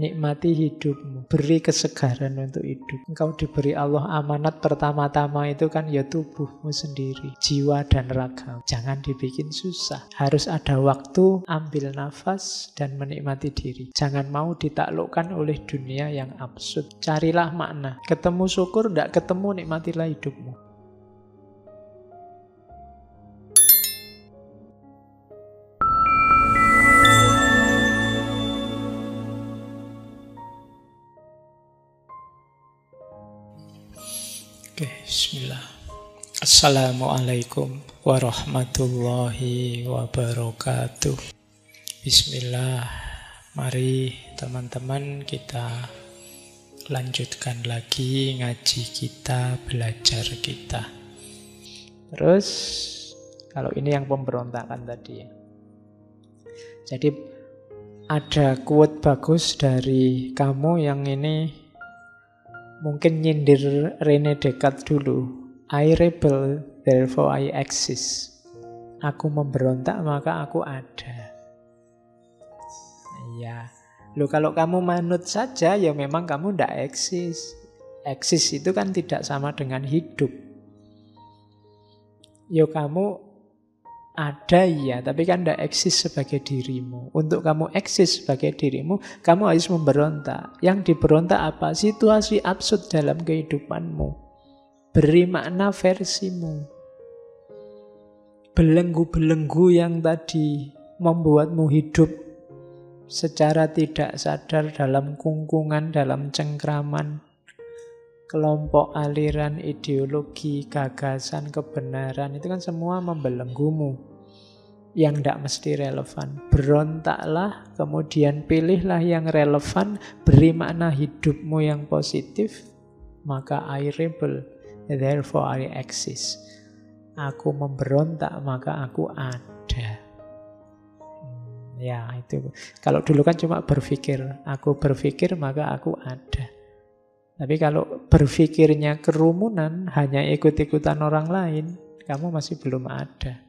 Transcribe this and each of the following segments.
Nikmati hidupmu, beri kesegaran untuk hidup. Engkau diberi Allah amanat pertama-tama itu kan ya tubuhmu sendiri, jiwa dan raga. Jangan dibikin susah. Harus ada waktu, ambil nafas dan menikmati diri. Jangan mau ditaklukkan oleh dunia yang absurd. Carilah makna. Ketemu syukur, tidak ketemu, nikmatilah hidupmu. Oke, bismillah. Assalamualaikum warahmatullahi wabarakatuh. Bismillah. Mari teman-teman kita lanjutkan lagi ngaji kita, belajar kita. Terus, kalau ini yang pemberontakan tadi ya. Jadi ada quote bagus dari kamu yang ini mungkin nyindir René Descartes dulu. I rebel, therefore I exist. Aku memberontak, maka aku ada. Iya. Loh, kalau kamu manut saja, ya memang kamu tidak eksis. Eksis itu kan tidak sama dengan hidup. Yo kamu ada ya, tapi kan tidak eksis sebagai dirimu. Untuk kamu eksis sebagai dirimu, kamu harus memberontak. Yang diberontak apa? Situasi absurd dalam kehidupanmu. Beri makna versimu. Belenggu-belenggu yang tadi membuatmu hidup secara tidak sadar dalam kungkungan, dalam cengkraman kelompok, aliran, ideologi, gagasan, kebenaran, itu kan semua membelenggumu yang tidak mesti relevan. Berontaklah, kemudian pilihlah yang relevan, beri makna hidupmu yang positif, maka I rebel, therefore I exist. Aku memberontak, maka aku ada. Ya, itu. Kalau dulu kan cuma berpikir, aku berpikir, maka aku ada. Tapi kalau berpikirnya kerumunan, hanya ikut-ikutan orang lain, kamu masih belum ada.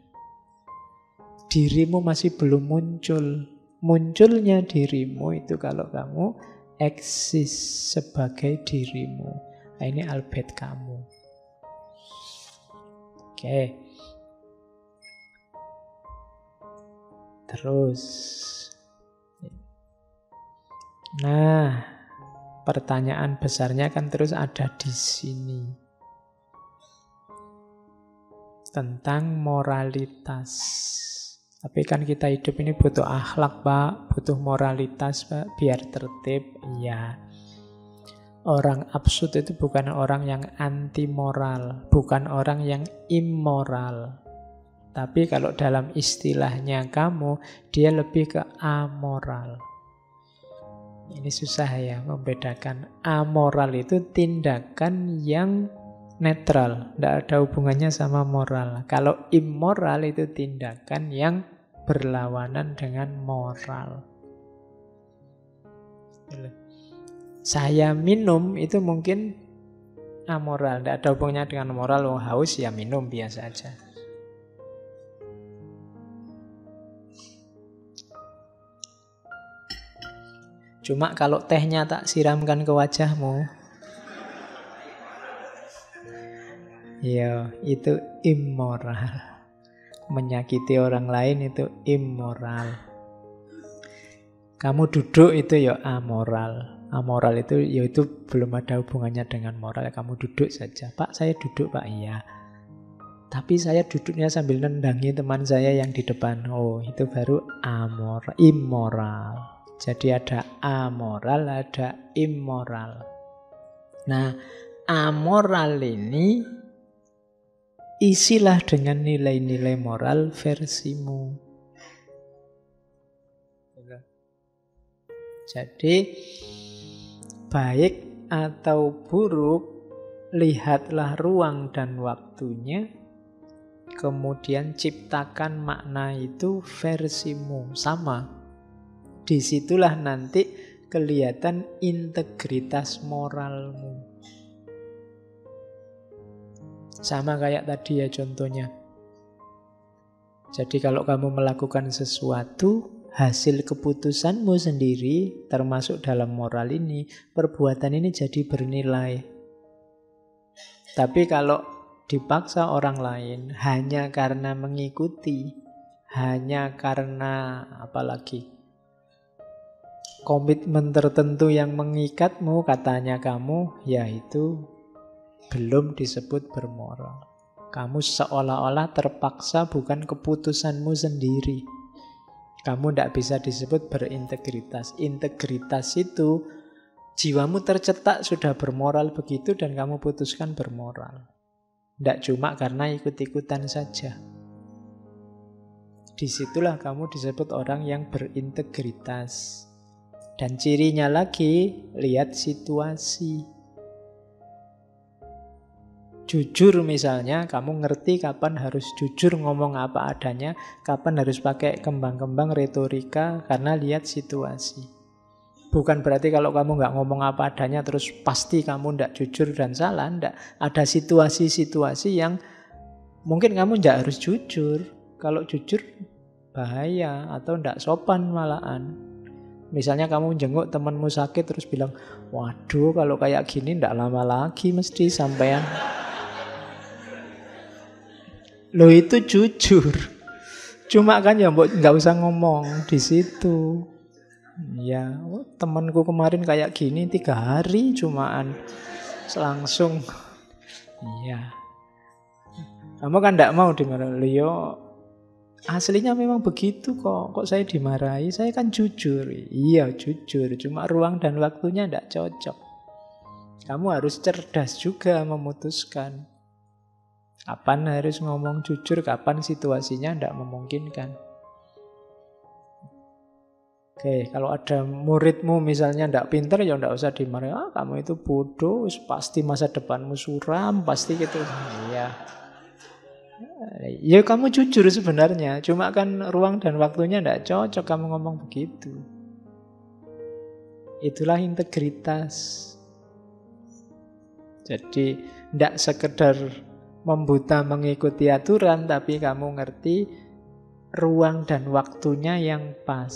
Dirimu masih belum muncul. Munculnya dirimu itu kalau kamu eksis sebagai dirimu. Nah, ini Albert kamu. Oke. Terus. Nah, pertanyaan besarnya kan terus ada di sini. Tentang moralitas. Tapi kan kita hidup ini butuh akhlak, Pak. Butuh moralitas, Pak. Biar tertib. Iya. Orang absurd itu bukan orang yang anti moral. Bukan orang yang immoral. Tapi kalau dalam istilahnya kamu, dia lebih ke amoral. Ini susah ya membedakan. Amoral itu tindakan yang netral, tidak ada hubungannya sama moral. Kalau immoral itu tindakan yang berlawanan dengan moral. Saya minum itu mungkin amoral, tidak ada hubungannya dengan moral. Oh, haus ya minum biasa aja. Cuma kalau tehnya tak siramkan ke wajahmu, ya itu immoral. Menyakiti orang lain itu immoral. Kamu duduk itu ya amoral. Amoral itu ya itu belum ada hubungannya dengan moral. Kamu duduk saja. Pak, saya duduk, Pak. Iya. Tapi saya duduknya sambil nendangi teman saya yang di depan. Oh, itu baru amoral, immoral. Jadi ada amoral, ada immoral. Nah, amoral ini isilah dengan nilai-nilai moral versimu. Jadi, baik atau buruk, lihatlah ruang dan waktunya, kemudian ciptakan makna itu versimu sama. Disitulah nanti kelihatan integritas moralmu. Sama kayak tadi ya contohnya. Jadi kalau kamu melakukan sesuatu, hasil keputusanmu sendiri, termasuk dalam moral ini, perbuatan ini jadi bernilai. Tapi kalau dipaksa orang lain hanya karena mengikuti, hanya karena apalagi komitmen tertentu yang mengikatmu, katanya kamu, ya itu belum disebut bermoral. Kamu seolah-olah terpaksa, bukan keputusanmu sendiri. Kamu tidak bisa disebut berintegritas. Integritas itu jiwamu tercetak sudah bermoral begitu dan kamu putuskan bermoral. Tidak cuma karena ikut-ikutan saja. Disitulah kamu disebut orang yang berintegritas. Dan cirinya lagi, lihat situasi. Jujur misalnya, kamu ngerti kapan harus jujur ngomong apa adanya, kapan harus pakai kembang-kembang retorika, karena lihat situasi. Bukan berarti kalau kamu nggak ngomong apa adanya terus pasti kamu nggak jujur dan salah, nggak. Ada situasi-situasi yang mungkin kamu nggak harus jujur. Kalau jujur bahaya atau nggak sopan malahan. Misalnya kamu jenguk temanmu sakit terus bilang, waduh kalau kayak gini nggak lama lagi mesti sampean. Loh itu jujur. Cuma kan ya nggak usah ngomong di situ. Ya, temanku kemarin kayak gini 3 hari cumaan langsung. Iya. Kamu kan nggak mau dimarahi. Leo, aslinya memang begitu kok. Kok saya dimarahi? Saya kan jujur. Iya jujur. Cuma ruang dan waktunya nggak cocok. Kamu harus cerdas juga memutuskan. Kapan harus ngomong jujur, kapan situasinya nggak memungkinkan. Oke, kalau ada muridmu misalnya nggak pinter, ya nggak usah dimarahi. Ah, kamu itu bodoh, pasti masa depanmu suram, pasti gitu. Iya. Ya kamu jujur sebenarnya, cuma kan ruang dan waktunya nggak cocok kamu ngomong begitu. Itulah integritas. Jadi nggak sekedar membuta mengikuti aturan, tapi kamu ngerti ruang dan waktunya yang pas.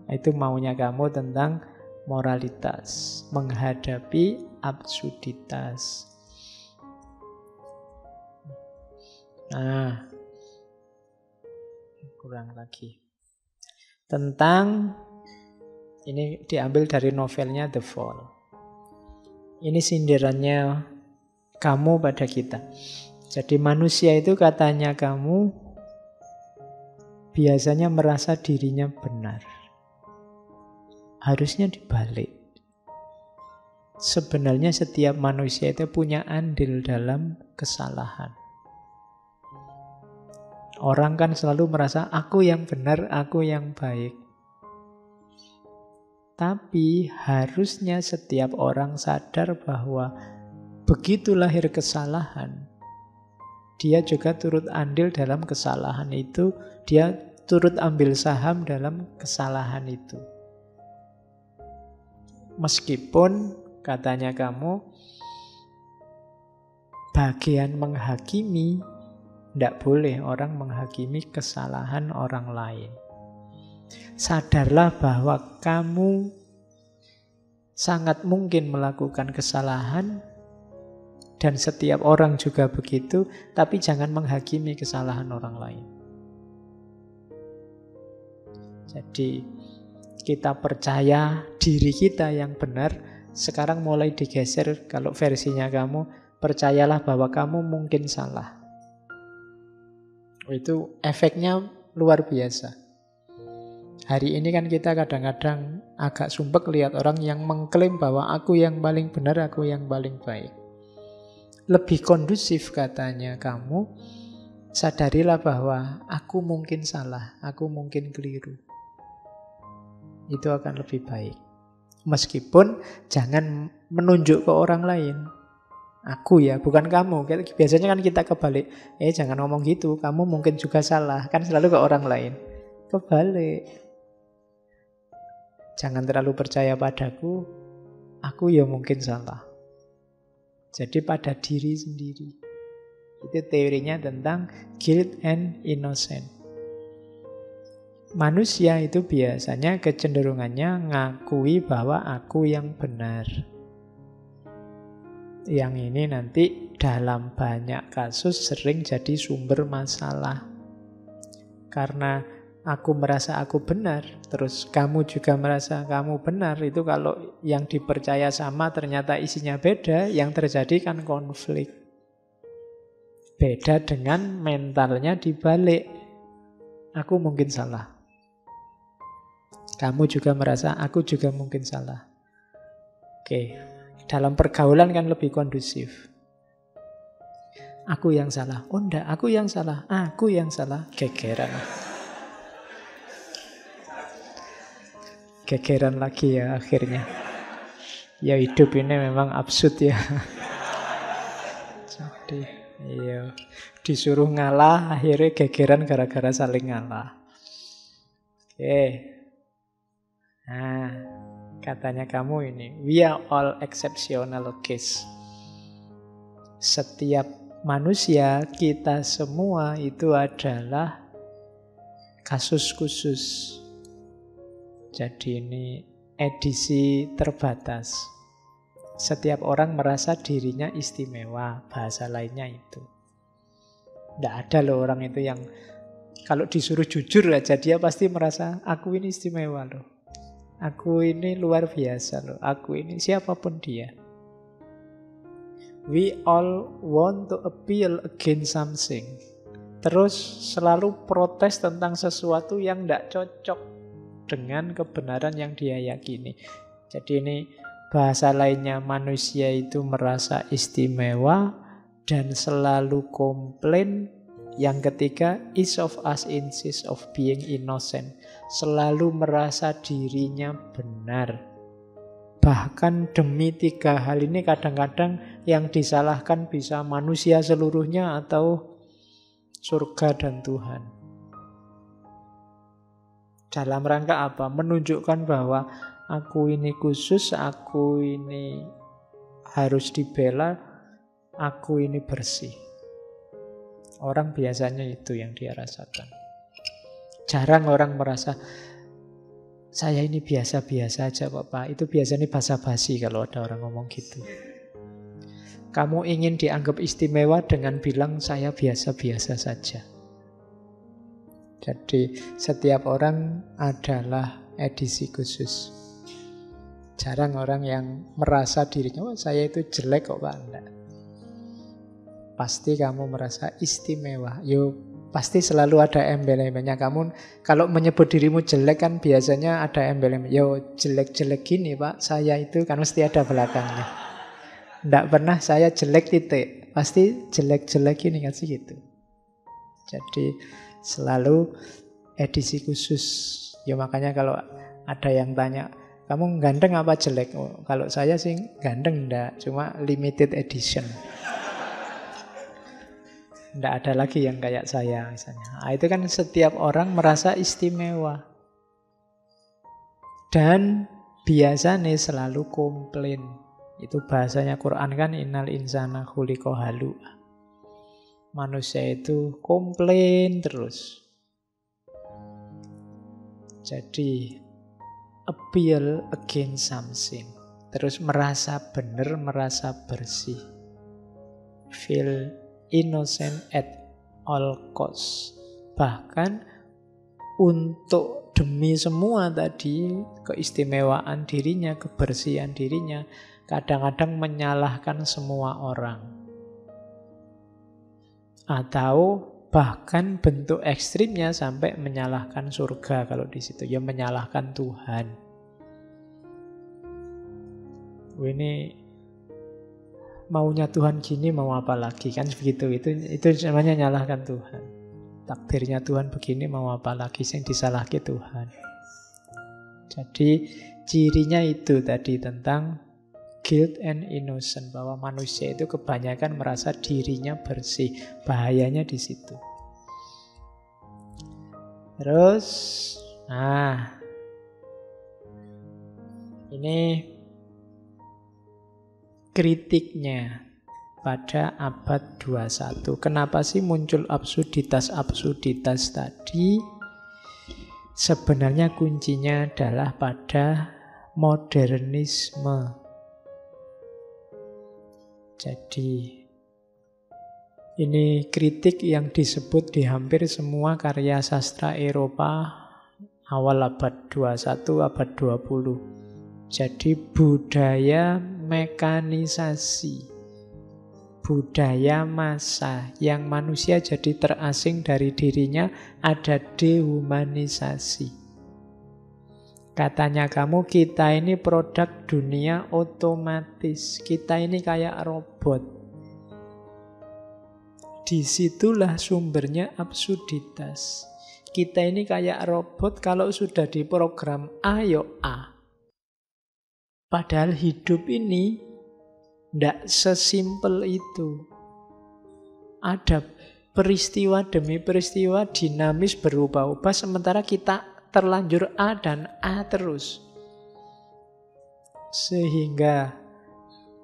Itu maunya kamu tentang moralitas, menghadapi absurditas. Nah, kurang lagi. Tentang, ini diambil dari novelnya The Fall. Ini sindirannya kamu pada kita. Jadi manusia itu katanya kamu biasanya merasa dirinya benar. Harusnya dibalik. Sebenarnya setiap manusia itu punya andil dalam kesalahan. Orang kan selalu merasa aku yang benar, aku yang baik. Tapi harusnya setiap orang sadar bahwa begitu lahir kesalahan, dia juga turut andil dalam kesalahan itu, dia turut ambil saham dalam kesalahan itu. Meskipun katanya kamu bagian menghakimi, tidak boleh orang menghakimi kesalahan orang lain. Sadarlah bahwa kamu sangat mungkin melakukan kesalahan dan setiap orang juga begitu, tapi jangan menghakimi kesalahan orang lain. Jadi kita percaya diri kita yang benar, sekarang mulai digeser kalau versinya kamu, percayalah bahwa kamu mungkin salah. Itu efeknya luar biasa. Hari ini kan kita kadang-kadang agak sumpek lihat orang yang mengklaim bahwa aku yang paling benar, aku yang paling baik. Lebih kondusif katanya kamu, sadarilah bahwa aku mungkin salah, aku mungkin keliru. Itu akan lebih baik. Meskipun jangan menunjuk ke orang lain. Aku ya, bukan kamu. Biasanya kan kita kebalik. Jangan ngomong gitu, kamu mungkin juga salah. Kan selalu ke orang lain. Kebalik. Jangan terlalu percaya padaku, aku ya mungkin salah. Jadi pada diri sendiri. Itu teorinya tentang guilt and innocence. Manusia itu biasanya kecenderungannya ngakui bahwa aku yang benar. Yang ini nanti dalam banyak kasus sering jadi sumber masalah. Karena aku merasa aku benar, terus kamu juga merasa kamu benar, itu kalau yang dipercaya sama ternyata isinya beda, yang terjadi kan konflik. Beda dengan mentalnya dibalik. Aku mungkin salah. Kamu juga merasa aku juga mungkin salah. Oke, dalam pergaulan kan lebih kondusif. Aku yang salah. Oh enggak, aku yang salah. Aku yang salah. Gegeran. Gegeran lagi ya akhirnya. Ya hidup ini memang absurd ya. Jadi, iya. Disuruh ngalah, akhirnya gegeran gara-gara saling ngalah. Oke. Nah, katanya kamu ini, we are all exceptional case. Setiap manusia, kita semua itu adalah kasus khusus. Jadi ini edisi terbatas. Setiap orang merasa dirinya istimewa, bahasa lainnya itu. Tidak ada loh orang itu yang kalau disuruh jujur aja dia pasti merasa aku ini istimewa loh. Aku ini luar biasa loh. Aku ini siapapun dia. We all want to appeal against something. Terus selalu protes tentang sesuatu yang tidak cocok dengan kebenaran yang dia yakini. Jadi ini bahasa lainnya, manusia itu merasa istimewa dan selalu komplain. Yang ketiga, each of us insists of being innocent. Selalu merasa dirinya benar. Bahkan demi 3 hal ini kadang-kadang yang disalahkan bisa manusia seluruhnya atau surga dan Tuhan. Dalam rangka apa? Menunjukkan bahwa aku ini khusus, aku ini harus dibela, aku ini bersih. Orang biasanya itu yang dia rasakan. Jarang orang merasa, saya ini biasa-biasa aja kok Pak. Itu biasanya basa-basi kalau ada orang ngomong gitu. Kamu ingin dianggap istimewa dengan bilang saya biasa-biasa saja. Jadi setiap orang adalah edisi khusus. Jarang orang yang merasa dirinya, saya itu jelek kok Pak. Enggak. Pasti kamu merasa istimewa. Yo, pasti selalu ada embel-embelnya. Kamu kalau menyebut dirimu jelek kan biasanya ada embel-embel. Yo, jelek-jelek gini Pak, saya itu kan mesti ada belakangnya. Nggak pernah saya jelek titik. Pasti jelek-jelek gini kan sih gitu. Jadi selalu edisi khusus. Ya makanya kalau ada yang tanya, kamu ganteng apa jelek? Oh, kalau saya sih ganteng enggak, cuma limited edition. Tidak ada lagi yang kayak saya misalnya. Nah, itu kan setiap orang merasa istimewa. Dan biasanya selalu komplain. Itu bahasanya Quran kan, innal insana khuliqa halu'a. Manusia itu komplain terus. Jadi appeal against something. Terus merasa benar, merasa bersih. Feel innocent at all cost. Bahkan untuk demi semua tadi, keistimewaan dirinya, kebersihan dirinya, kadang-kadang menyalahkan semua orang. Atau bahkan bentuk ekstrimnya sampai menyalahkan surga kalau di situ, ya menyalahkan Tuhan. Ini maunya Tuhan gini, mau apa lagi kan begitu. Itu namanya nyalahkan Tuhan. Takdirnya Tuhan begini, mau apa lagi yang disalahkan Tuhan. Jadi cirinya itu tadi tentang guilt and innocent, bahwa manusia itu kebanyakan merasa dirinya bersih. Bahayanya di situ. Terus, ini kritiknya pada abad 21. Kenapa sih muncul absurditas-absurditas tadi? Sebenarnya kuncinya adalah pada modernisme. Jadi ini kritik yang disebut di hampir semua karya sastra Eropa awal abad 21, abad 20. Jadi budaya mekanisasi, budaya massa yang manusia jadi terasing dari dirinya, ada dehumanisasi. Katanya kamu, kita ini produk dunia otomatis, kita ini kayak robot. Disitulah sumbernya absurditas. Kita ini kayak robot, kalau sudah diprogram A, yo A. Padahal hidup ini tidak sesimpel itu. Ada peristiwa demi peristiwa dinamis berubah-ubah, sementara kita terlanjur A dan A terus. Sehingga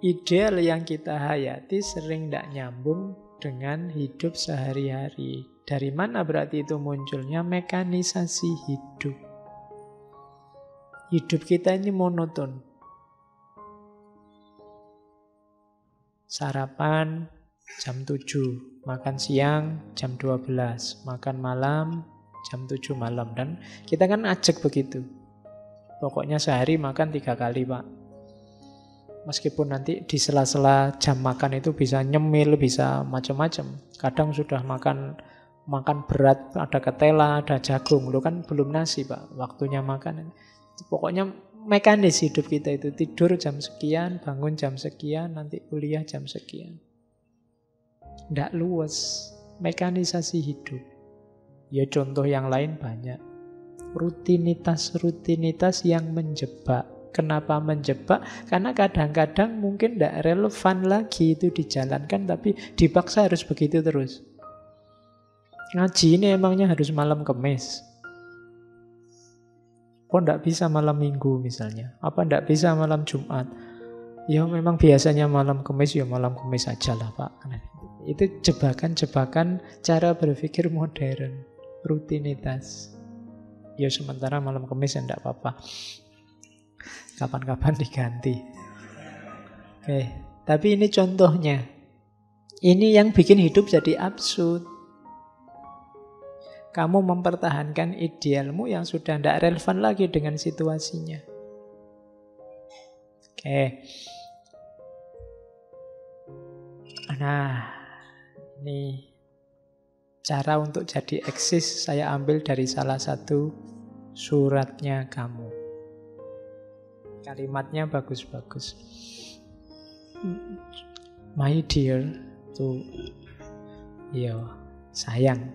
ideal yang kita hayati sering tidak nyambung dengan hidup sehari-hari. Dari mana berarti itu munculnya? Mekanisasi hidup. Hidup kita ini monoton. Sarapan jam 7, makan siang jam 12, makan malam jam 7 malam. Dan kita kan ajak begitu. Pokoknya sehari makan 3 kali, Pak. Meskipun nanti di sela-sela jam makan itu bisa nyemil, bisa macam-macam. Kadang sudah makan berat, ada ketela, ada jagung. Lu kan belum nasi, Pak. Waktunya makan. Pokoknya mekanis hidup kita itu. Tidur jam sekian, bangun jam sekian, nanti kuliah jam sekian. Nggak luas. Mekanisasi hidup. Ya contoh yang lain banyak. Rutinitas-rutinitas yang menjebak. Kenapa menjebak? Karena kadang-kadang mungkin nggak relevan lagi itu dijalankan, tapi dipaksa harus begitu terus. Ngaji ini emangnya harus malam Kamis? Kok nggak bisa malam Minggu misalnya? Apa nggak bisa malam Jumat? Ya memang biasanya malam Kamis, ya malam Kamis aja lah, Pak. Itu jebakan-jebakan cara berpikir modern. Rutinitas. Ya sementara malam Kamis ya nggak apa-apa. Kapan-kapan diganti. Oke, tapi ini contohnya. Ini yang bikin hidup jadi absurd. Kamu mempertahankan idealmu yang sudah tidak relevan lagi dengan situasinya. Oke. Nah, ini cara untuk jadi eksis saya ambil dari salah satu suratnya kamu. Kalimatnya bagus-bagus. My dear, tuh, yo, sayang.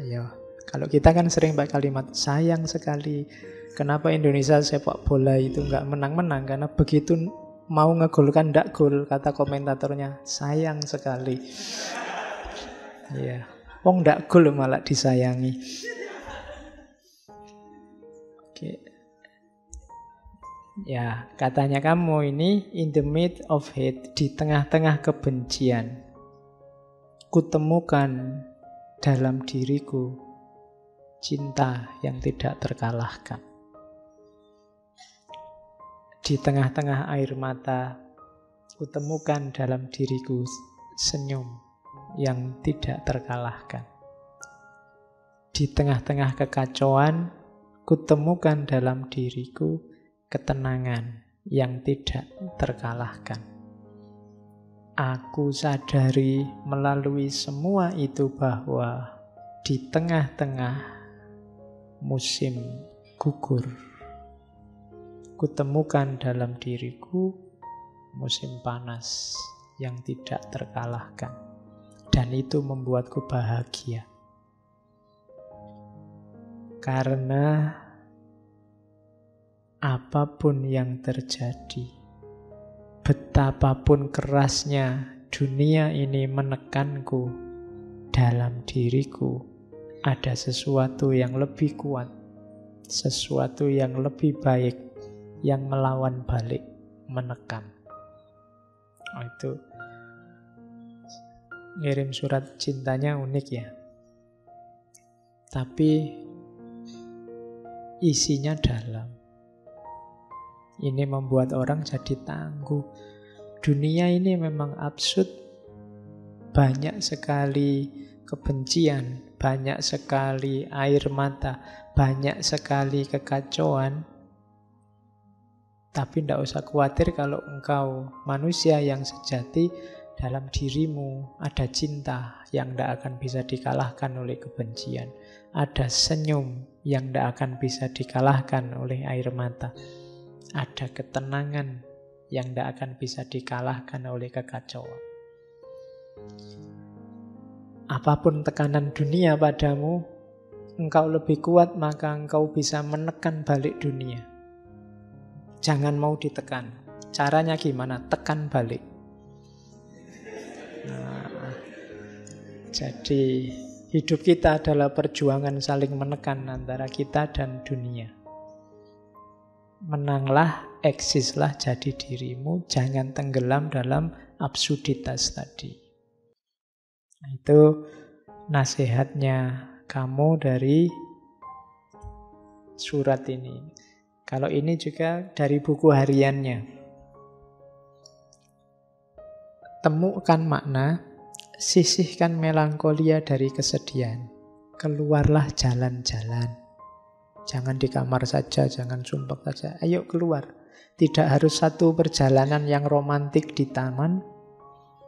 Ya, kalau kita kan sering pakai kalimat sayang sekali. Kenapa Indonesia sepak bola itu nggak menang-menang? Karena begitu mau ngegolkan ndak gol, kata komentatornya sayang sekali. Iya, wong ndak gol malah disayangi. Oke. Ya, katanya kamu ini in the midst of hate, di tengah-tengah kebencian, kutemukan dalam diriku cinta yang tidak terkalahkan. Di tengah-tengah air mata, kutemukan dalam diriku senyum yang tidak terkalahkan. Di tengah-tengah kekacauan, kutemukan dalam diriku ketenangan yang tidak terkalahkan. Aku sadari melalui semua itu bahwa di tengah-tengah musim gugur, kutemukan dalam diriku musim panas yang tidak terkalahkan. Dan itu membuatku bahagia. Karena apapun yang terjadi, betapapun kerasnya dunia ini menekanku, dalam diriku ada sesuatu yang lebih kuat, sesuatu yang lebih baik, yang melawan balik, menekan. Itu ngirim surat cintanya unik ya. Tapi isinya dalam. Ini membuat orang jadi tangguh. Dunia ini memang absurd, banyak sekali kebencian, banyak sekali air mata, banyak sekali kekacauan. Tapi tidak usah khawatir kalau engkau manusia yang sejati, dalam dirimu ada cinta yang tidak akan bisa dikalahkan oleh kebencian. Ada senyum yang tidak akan bisa dikalahkan oleh air mata. Ada ketenangan yang tidak akan bisa dikalahkan oleh kekacauan. Apapun tekanan dunia padamu, engkau lebih kuat, maka engkau bisa menekan balik dunia. Jangan mau ditekan. Caranya gimana? Tekan balik. Jadi hidup kita adalah perjuangan saling menekan antara kita dan dunia. Menanglah, eksislah, jadi dirimu, jangan tenggelam dalam absurditas tadi. Nah, itu nasihatnya kamu dari surat ini. Kalau ini juga dari buku hariannya. Temukan makna, sisihkan melankolia dari kesedihan. Keluarlah jalan-jalan. Jangan di kamar saja, jangan sumpek saja. Ayo keluar. Tidak harus satu perjalanan yang romantik di taman,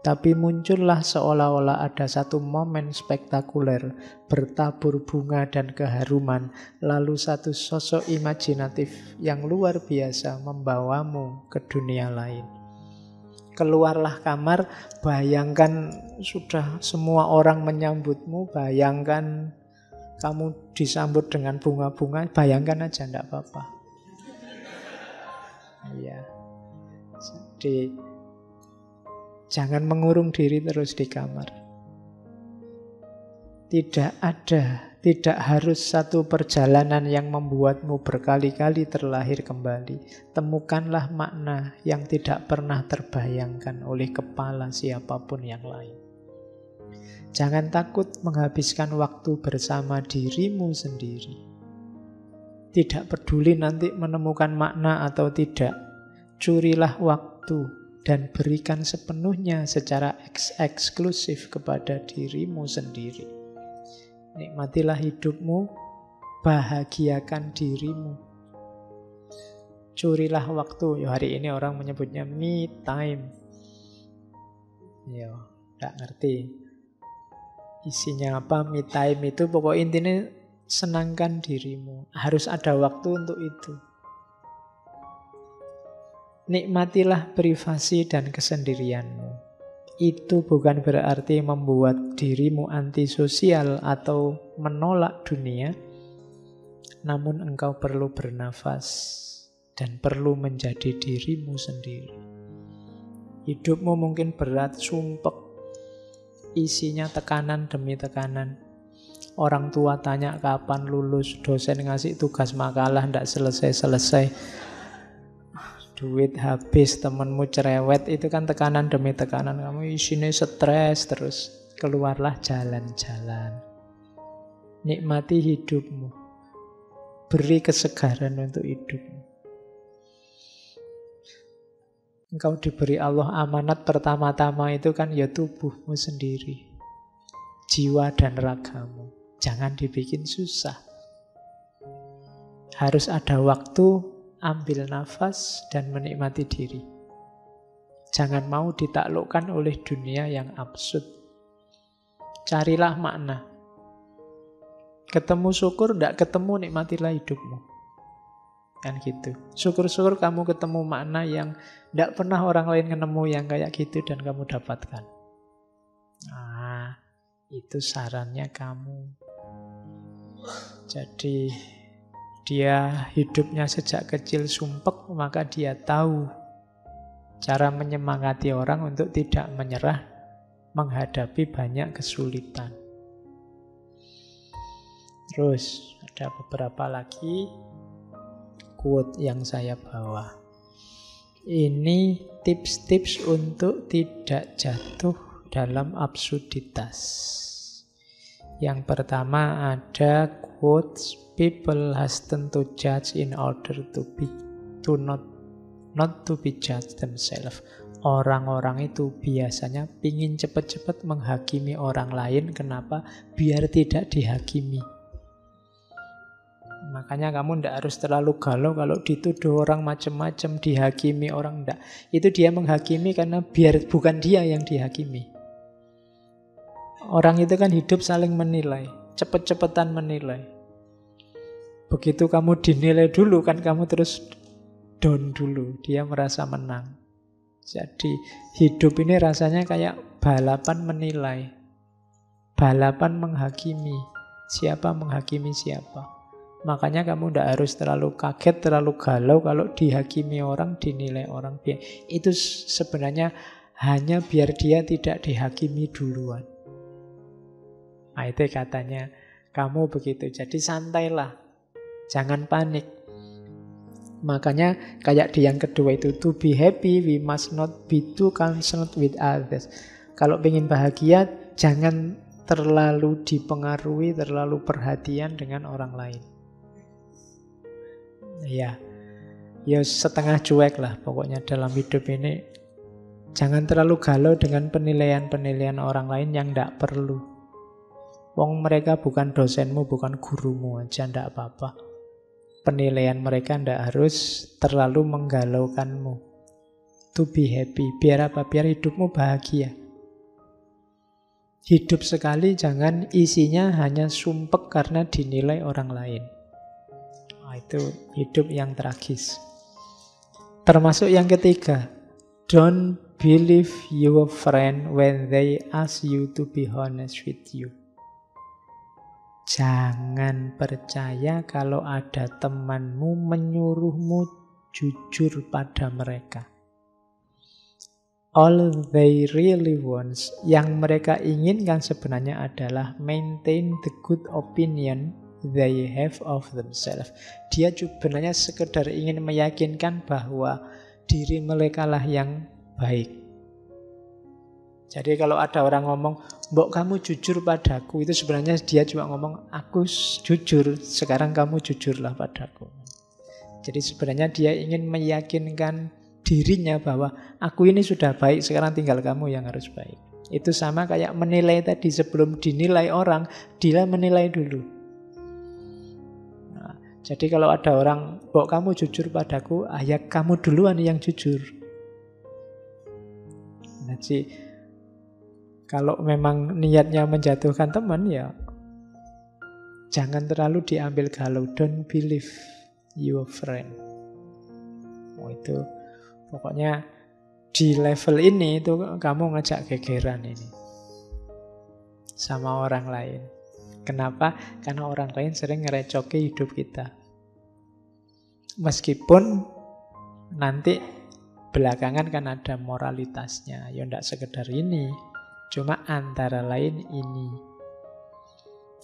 tapi muncullah seolah-olah ada satu momen spektakuler, bertabur bunga dan keharuman, lalu satu sosok imajinatif yang luar biasa membawamu ke dunia lain. Keluarlah kamar, bayangkan sudah semua orang menyambutmu, bayangkan kamu disambut dengan bunga-bunga, bayangkan aja, tidak apa-apa. Iya. Jadi jangan mengurung diri terus di kamar. Tidak harus satu perjalanan yang membuatmu berkali-kali terlahir kembali. Temukanlah makna yang tidak pernah terbayangkan oleh kepala siapapun yang lain. Jangan takut menghabiskan waktu bersama dirimu sendiri. Tidak peduli nanti menemukan makna atau tidak. Curilah waktu dan berikan sepenuhnya secara eksklusif kepada dirimu sendiri. Nikmatilah hidupmu, bahagiakan dirimu. Curilah waktu. Hari ini orang menyebutnya me time. Tidak ngerti isinya apa me time itu. Pokok intinya senangkan dirimu. Harus ada waktu untuk itu. Nikmatilah privasi dan kesendirianmu. Itu bukan berarti membuat dirimu antisosial atau menolak dunia. Namun engkau perlu bernafas dan perlu menjadi dirimu sendiri. Hidupmu mungkin berat, sumpek. Isinya tekanan demi tekanan. Orang tua tanya kapan lulus, dosen ngasih tugas makalah tidak selesai-selesai. Duit habis, temenmu cerewet, itu kan tekanan demi tekanan. Kamu isinya stres terus. Keluarlah jalan-jalan. Nikmati hidupmu. Beri kesegaran untuk hidupmu. Engkau diberi Allah amanat pertama-tama itu kan ya tubuhmu sendiri. Jiwa dan ragamu. Jangan dibikin susah. Harus ada waktu, ambil nafas dan menikmati diri. Jangan mau ditaklukkan oleh dunia yang absurd. Carilah makna. Ketemu syukur, tidak ketemu, nikmatilah hidupmu. Kan gitu. Syukur-syukur kamu ketemu makna yang tidak pernah orang lain ketemu yang kayak gitu dan kamu dapatkan. Nah, itu sarannya kamu. Jadi dia hidupnya sejak kecil sumpek, maka dia tahu cara menyemangati orang untuk tidak menyerah menghadapi banyak kesulitan. Terus ada beberapa lagi quote yang saya bawa. Ini tips-tips untuk tidak jatuh dalam absurditas. Yang pertama ada quotes, people hasten to judge in order to not to be judged themselves. Orang-orang itu biasanya pingin cepat-cepat menghakimi orang lain. Kenapa? Biar tidak dihakimi. Makanya kamu tidak harus terlalu galau kalau dituduh orang macam-macam, dihakimi orang tidak. Itu dia menghakimi karena biar bukan dia yang dihakimi. Orang itu kan hidup saling menilai, cepet-cepetan menilai. Begitu kamu dinilai dulu kan kamu terus down dulu, dia merasa menang. Jadi hidup ini rasanya kayak balapan menilai, balapan menghakimi. Siapa menghakimi siapa. Makanya kamu tidak harus terlalu kaget, terlalu galau kalau dihakimi orang, dinilai orang. Itu sebenarnya hanya biar dia tidak dihakimi duluan. Nah, itu katanya kamu begitu. Jadi santailah, jangan panik. Makanya kayak di yang kedua itu, to be happy we must not be too concerned with others. Kalau ingin bahagia jangan terlalu dipengaruhi, terlalu perhatian dengan orang lain. Ya setengah cuek lah pokoknya dalam hidup ini. Jangan terlalu galau dengan penilaian-penilaian orang lain yang tidak perlu. Wong mereka bukan dosenmu, bukan gurumu aja, tidak apa-apa. Penilaian mereka tidak harus terlalu menggalaukanmu. To be happy. Biar apa? Biar hidupmu bahagia. Hidup sekali jangan isinya hanya sumpek karena dinilai orang lain. Nah, itu hidup yang tragis. Termasuk yang ketiga. Don't believe your friend when they ask you to be honest with you. Jangan percaya kalau ada temanmu menyuruhmu jujur pada mereka. All they really want, yang mereka inginkan sebenarnya adalah maintain the good opinion they have of themselves. Dia sebenarnya sekedar ingin meyakinkan bahwa diri mereka lah yang baik. Jadi kalau ada orang ngomong, "Mbok kamu jujur padaku," itu sebenarnya dia cuma ngomong, "Aku jujur, sekarang kamu jujurlah padaku." Jadi sebenarnya dia ingin meyakinkan dirinya bahwa aku ini sudah baik, sekarang tinggal kamu yang harus baik. Itu sama kayak menilai tadi, sebelum dinilai orang, dia menilai dulu. Nah, jadi kalau ada orang, "Mbok kamu jujur padaku," ya kamu duluan yang jujur. Jadi kalau memang niatnya menjatuhkan teman, ya jangan terlalu diambil galau. Don't believe your friend. Itu pokoknya di level ini itu kamu ngajak gegeran ini sama orang lain. Kenapa? Karena orang lain sering ngerecoki hidup kita. Meskipun nanti belakangan kan ada moralitasnya. Ya enggak sekedar ini. Cuma antara lain ini.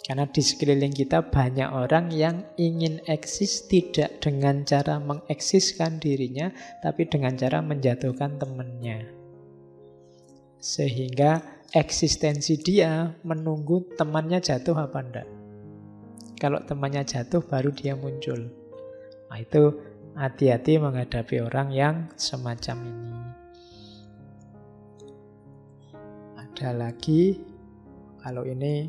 Karena di sekeliling kita banyak orang yang ingin eksis tidak dengan cara mengeksiskan dirinya, tapi dengan cara menjatuhkan temannya. Sehingga eksistensi dia menunggu temannya jatuh apa enggak. Kalau temannya jatuh baru dia muncul. Nah, itu hati-hati menghadapi orang yang semacam ini. Ada lagi, kalau ini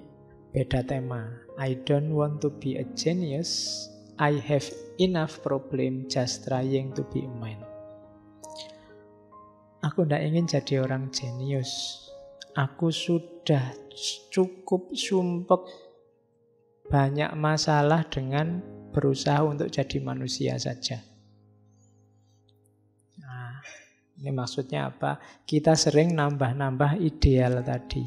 beda tema. I don't want to be a genius. I have enough problem just trying to be a man. Aku tidak ingin jadi orang jenius. Aku sudah cukup sumpek banyak masalah dengan berusaha untuk jadi manusia saja. Ini maksudnya apa? Kita sering nambah-nambah ideal tadi.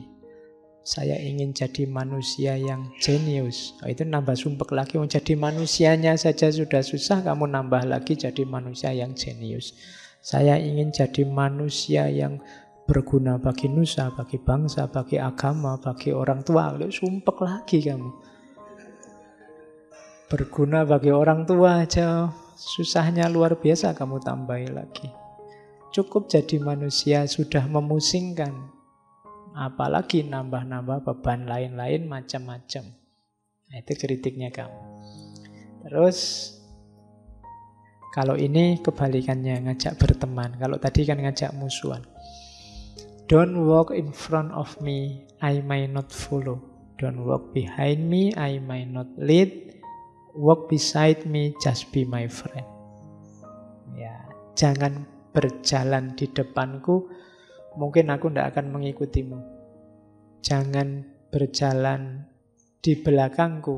Saya ingin jadi manusia yang jenius. Itu nambah sumpek lagi. Jadi manusianya saja sudah susah, kamu nambah lagi jadi manusia yang jenius. Saya ingin jadi manusia yang berguna bagi nusa, bagi bangsa, bagi agama, bagi orang tua. Sumpek lagi kamu. Berguna bagi orang tua aja susahnya luar biasa, kamu tambahin lagi. Cukup jadi manusia sudah memusingkan. apalagi nambah-nambah beban lain-lain macam-macam. Nah, itu kritiknya kamu. Terus kalau ini kebalikannya, ngajak berteman. Kalau tadi kan ngajak musuhan. Don't walk in front of me, I might not follow. Don't walk behind me, I might not lead. Walk beside me, just be my friend. Ya, jangan berjalan di depanku, mungkin aku tidak akan mengikutimu. Jangan berjalan di belakangku,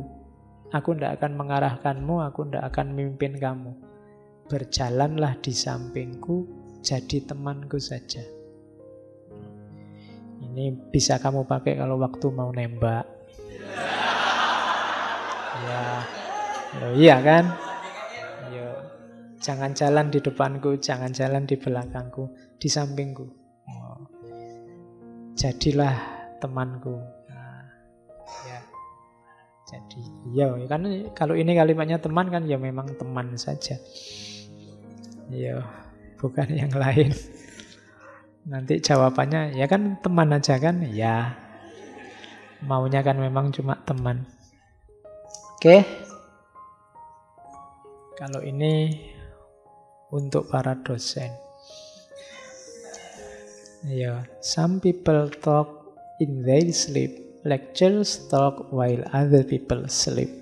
aku tidak akan mengarahkanmu, aku tidak akan memimpin kamu. Berjalanlah di sampingku, jadi temanku saja. Ini bisa kamu pakai kalau waktu mau nembak. Ya, iya kan? Yo, jangan jalan di depanku, jangan jalan di belakangku, di sampingku. Oh. Jadilah temanku. Nah, ya. Jadi, ya kan kalau ini kalimatnya teman kan ya memang teman saja. Ya, bukan yang lain. Nanti jawabannya ya kan teman aja kan? Ya. Maunya kan memang cuma teman. Oke. Kalau ini untuk para dosen. Ya, some people talk in their sleep. Lecturers talk while other people sleep.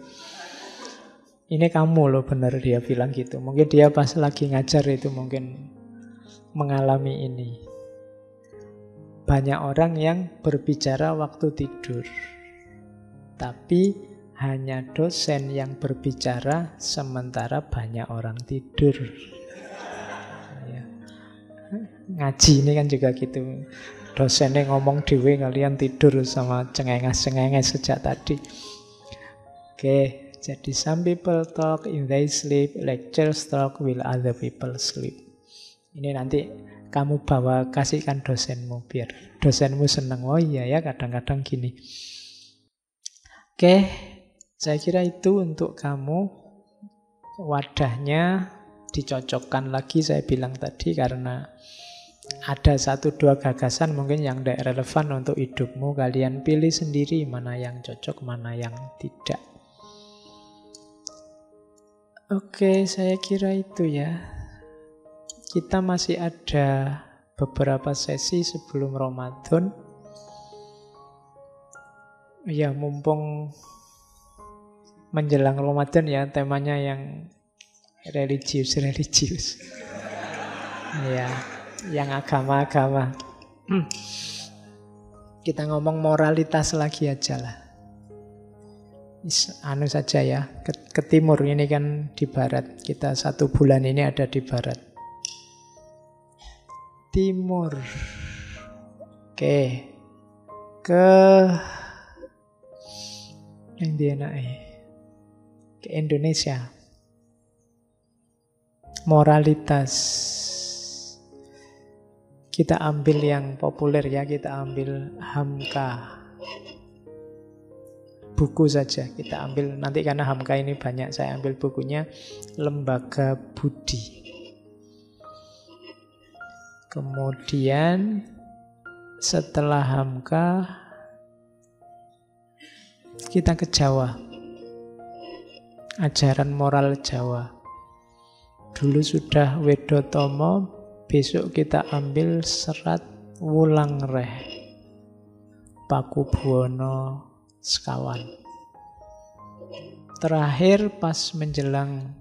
Ini kamu loh, benar dia bilang gitu. Mungkin dia pas lagi ngajar itu mungkin mengalami ini. Banyak orang yang berbicara waktu tidur. Tapi hanya dosen yang berbicara sementara banyak orang tidur. Ya. Ngaji ini kan juga gitu. Dosennya ngomong dewe, kalian tidur sama cengenges-cengenges sejak tadi. Oke, jadi some people talk in their sleep, lecturers talk while other people sleep. Ini nanti kamu bawa, kasihkan dosenmu biar dosenmu senang. Oh iya ya, kadang-kadang gini. Oke, saya kira itu untuk kamu. Wadahnya dicocokkan lagi saya bilang tadi karena ada 1-2 gagasan mungkin yang tidak relevan untuk hidupmu. Kalian pilih sendiri mana yang cocok, mana yang tidak. Oke, saya kira itu ya. Kita masih ada beberapa sesi sebelum Ramadan. Ya, mumpung menjelang Ramadan ya, temanya yang religius. Ya, yang agama-agama. Kita ngomong moralitas lagi aja lah. Anu saja ya, ke timur, ini kan di barat. Kita 1 bulan ini ada di barat. Timur. Oke. Ke ke Indonesia. Moralitas. Kita ambil yang populer ya, kita ambil Hamka. Buku saja kita ambil, nanti karena Hamka ini banyak, saya ambil bukunya Lembaga Budi. Kemudian setelah Hamka kita ke Jawa. Ajaran moral Jawa. Dulu sudah Wedotomo, besok kita ambil serat Wulangreh, Pakubuwono sekawan. Terakhir pas menjelang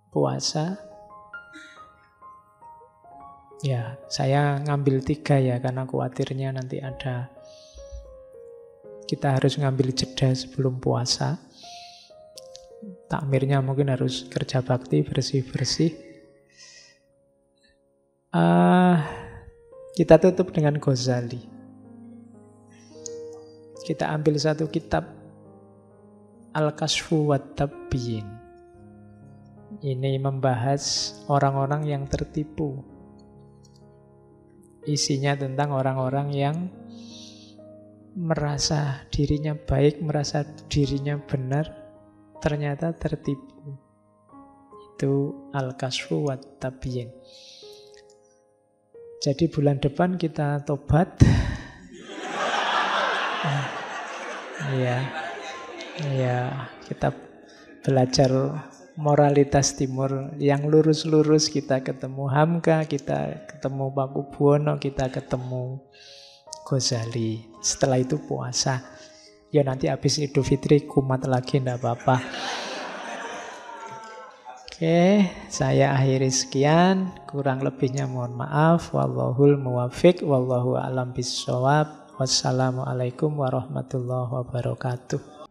puasa, ya saya ngambil 3 ya, karena khawatirnya nanti kita harus ngambil jeda sebelum puasa. Takmirnya mungkin harus kerja bakti, bersih-bersih. Kita tutup dengan Ghazali. Kita ambil 1 kitab Al-Kashfu wa Tabyin. Ini membahas orang-orang yang tertipu. Isinya tentang orang-orang yang merasa dirinya baik, merasa dirinya benar, ternyata tertipu. Itu Al-Kashfu wa Tabyin. Jadi bulan depan kita tobat. Iya, iya, kita belajar moralitas timur yang lurus-lurus. Kita ketemu Hamka, kita ketemu Pakubuwono, kita ketemu Ghazali. Setelah itu puasa. Ya nanti habis Idul Fitri kumat lagi, enggak apa-apa. Oke, saya akhiri sekian. Kurang lebihnya mohon maaf. Wallahul muwaffiq, wallahu a'lam bishawab. Wassalamualaikum warahmatullahi wabarakatuh.